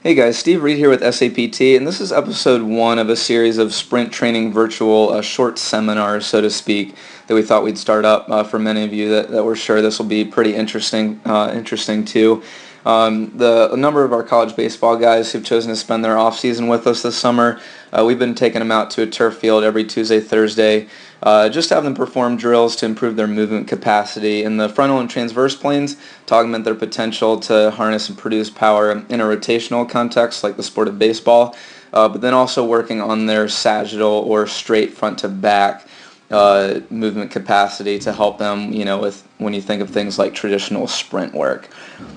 Hey guys, Steve Reed here with SAPT, and this is episode 1 of a series of sprint training virtual short seminars, so to speak, that we thought we'd start up for many of you that we're sure this will be pretty interesting too. A number of our college baseball guys who've chosen to spend their off season with us this summer, we've been taking them out to a turf field every Tuesday, Thursday, just to have them perform drills to improve their movement capacity in the frontal and transverse planes to augment their potential to harness and produce power in a rotational context like the sport of baseball, but then also working on their sagittal or straight front to back movement capacity to help them, with when you think of things like traditional sprint work.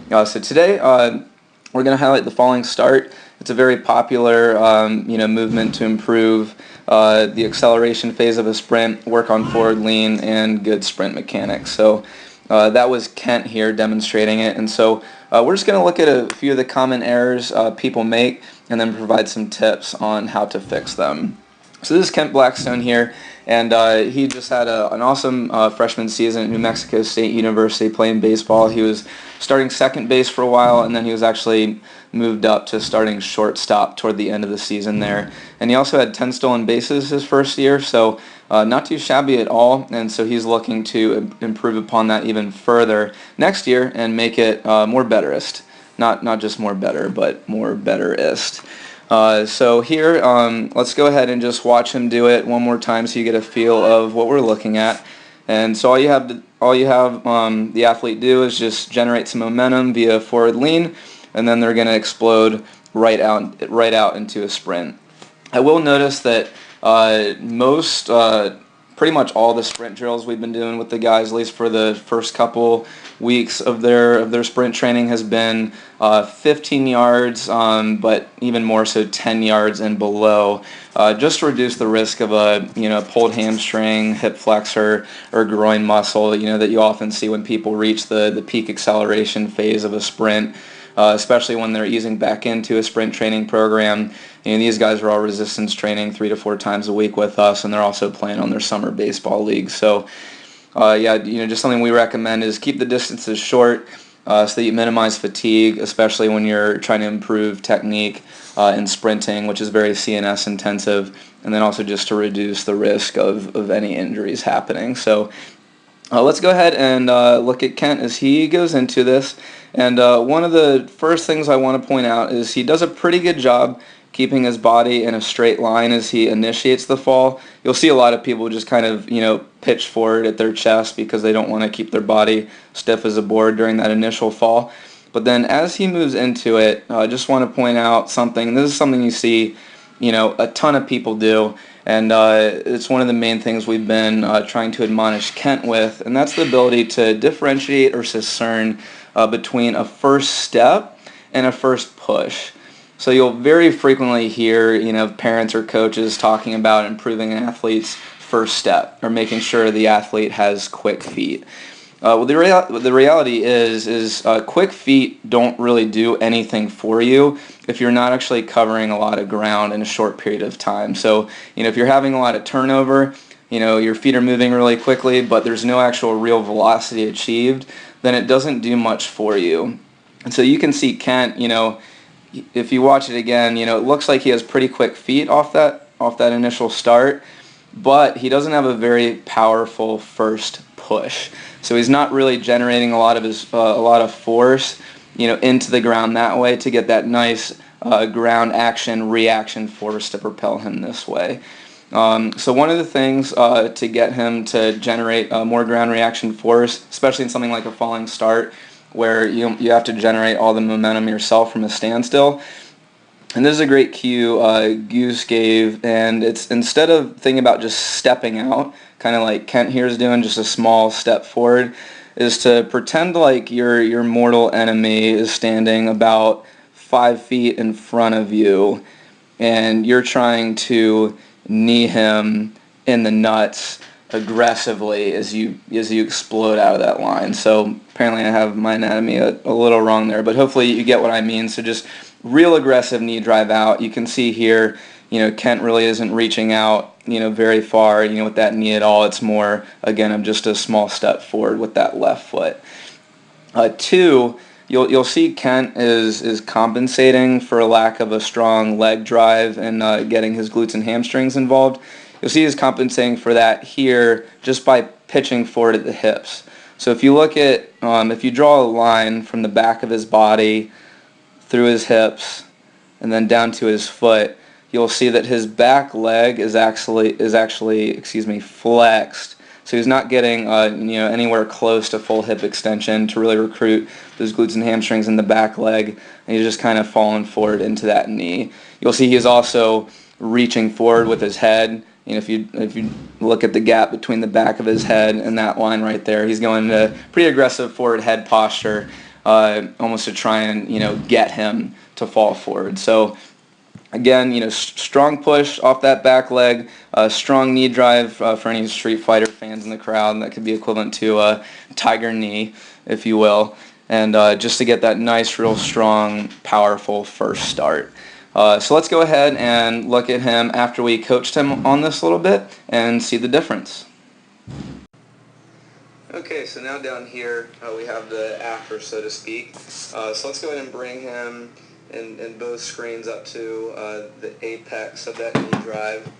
So today we're going to highlight the falling start. It's a very popular, movement to improve the acceleration phase of a sprint, work on forward lean, and good sprint mechanics. So that was Kent here demonstrating it, and so we're just going to look at a few of the common errors people make and then provide some tips on how to fix them. So this is Kent Blackstone here, and he just had an awesome freshman season at New Mexico State University playing baseball. He was starting second base for a while, and then he was actually moved up to starting shortstop toward the end of the season there. And he also had 10 stolen bases his first year, so not too shabby at all, and so he's looking to improve upon that even further next year and make it more betterist. Not just more better, but more betterist. So here, let's go ahead and just watch him do it one more time so you get a feel of what we're looking at. And so all you have the athlete do is just generate some momentum via forward lean, and then they're going to explode right out into a sprint. I will notice that pretty much all the sprint drills we've been doing with the guys, at least for the first couple weeks of their sprint training, has been 15 yards, but even more so 10 yards and below, just to reduce the risk of a pulled hamstring, hip flexor, or groin muscle, that you often see when people reach the peak acceleration phase of a sprint. Especially when they're easing back into a sprint training program. These guys are all resistance training 3 to 4 times a week with us, and they're also playing on their summer baseball league. So, just something we recommend is keep the distances short so that you minimize fatigue, especially when you're trying to improve technique in sprinting, which is very CNS intensive, and then also just to reduce the risk of any injuries happening. So, let's go ahead and look at Kent as he goes into this. And one of the first things I want to point out is he does a pretty good job keeping his body in a straight line as he initiates the fall. You'll see a lot of people just kind of, pitch forward at their chest because they don't want to keep their body stiff as a board during that initial fall. But then as he moves into it, I just want to point out something. This is something you see, a ton of people do. And it's one of the main things we've been trying to admonish Kent with, and that's the ability to differentiate or discern between a first step and a first push. So you'll very frequently hear, parents or coaches talking about improving an athlete's first step or making sure the athlete has quick feet. The reality is quick feet don't really do anything for you if you're not actually covering a lot of ground in a short period of time. So, if you're having a lot of turnover, your feet are moving really quickly, but there's no actual real velocity achieved, then it doesn't do much for you. And so you can see Kent, if you watch it again, it looks like he has pretty quick feet off that initial start, but he doesn't have a very powerful first push. So he's not really generating a lot of force, into the ground that way to get that nice ground action reaction force to propel him this way. So one of the things to get him to generate more ground reaction force, especially in something like a falling start, where you have to generate all the momentum yourself from a standstill. And this is a great cue Goose gave, and it's instead of thinking about just stepping out, kind of like Kent here is doing, just a small step forward, is to pretend like your mortal enemy is standing about 5 feet in front of you, and you're trying to knee him in the nuts aggressively as you explode out of that line. So apparently I have my anatomy a little wrong there, but hopefully you get what I mean. So just real aggressive knee drive out. You can see here, Kent really isn't reaching out, very far, with that knee at all. It's more, again, of just a small step forward with that left foot. 2, you'll see Kent is compensating for a lack of a strong leg drive and getting his glutes and hamstrings involved. You'll see he's compensating for that here just by pitching forward at the hips. So if you look at, if you draw a line from the back of his body through his hips and then down to his foot, you'll see that his back leg is actually flexed. So he's not getting anywhere close to full hip extension to really recruit those glutes and hamstrings in the back leg, and he's just kind of falling forward into that knee. You'll see he's also reaching forward with his head. If you look at the gap between the back of his head and that line right there, he's going to pretty aggressive forward head posture, almost to try and get him to fall forward. So again, strong push off that back leg, strong knee drive for any Street Fighter fans in the crowd. That could be equivalent to a tiger knee, if you will, and just to get that nice, real strong, powerful first start. So let's go ahead and look at him after we coached him on this a little bit and see the difference. Okay, so now down here we have the after, so to speak. So let's go ahead and bring him and both screens up to the apex of that knee drive.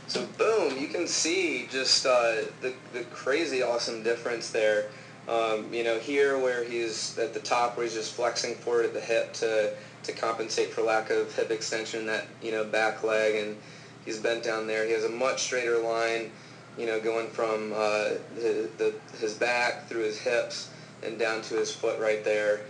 So boom, you can see just the crazy awesome difference there. Here where he's at the top, where he's just flexing forward at the hip to compensate for lack of hip extension in that back leg, and he's bent down there. He has a much straighter line, going from his back through his hips and down to his foot right there,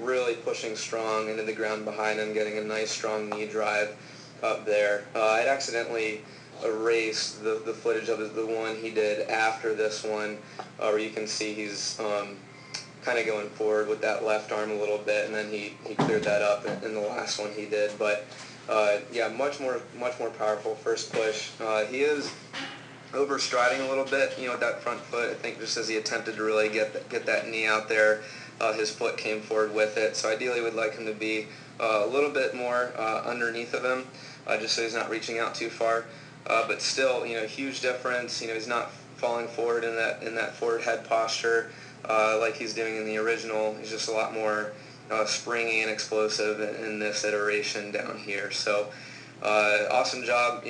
really pushing strong into the ground behind him, getting a nice strong knee drive up there. I'd accidentally erased the footage of the one he did after this one, where you can see he's kind of going forward with that left arm a little bit, and then he cleared that up in the last one he did. But yeah, much more powerful first push. He is overstriding a little bit, with that front foot. I think just as he attempted to really get that knee out there, his foot came forward with it. So ideally, we'd like him to be a little bit more underneath of him, just so he's not reaching out too far. But still, huge difference. He's not falling forward in that forward head posture like he's doing in the original. He's just a lot more springy and explosive in this iteration down here. So awesome job.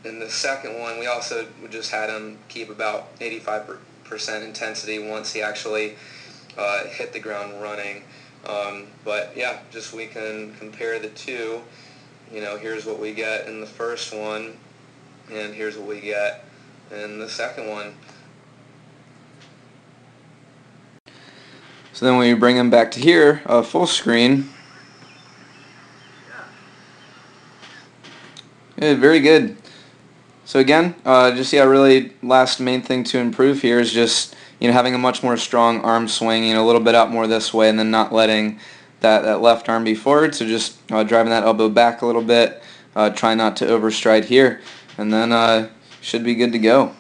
In the second one, we also just had him keep about 85% intensity once he actually hit the ground running. But yeah, just we can compare the two. Here's what we get in the first one, and here's what we get in the second one. So then when we bring him back to here, full screen. Yeah, very good. So again, really last main thing to improve here is just, having a much more strong arm swing, a little bit out more this way, and then not letting that left arm be forward. So just driving that elbow back a little bit, try not to overstride here, and then should be good to go.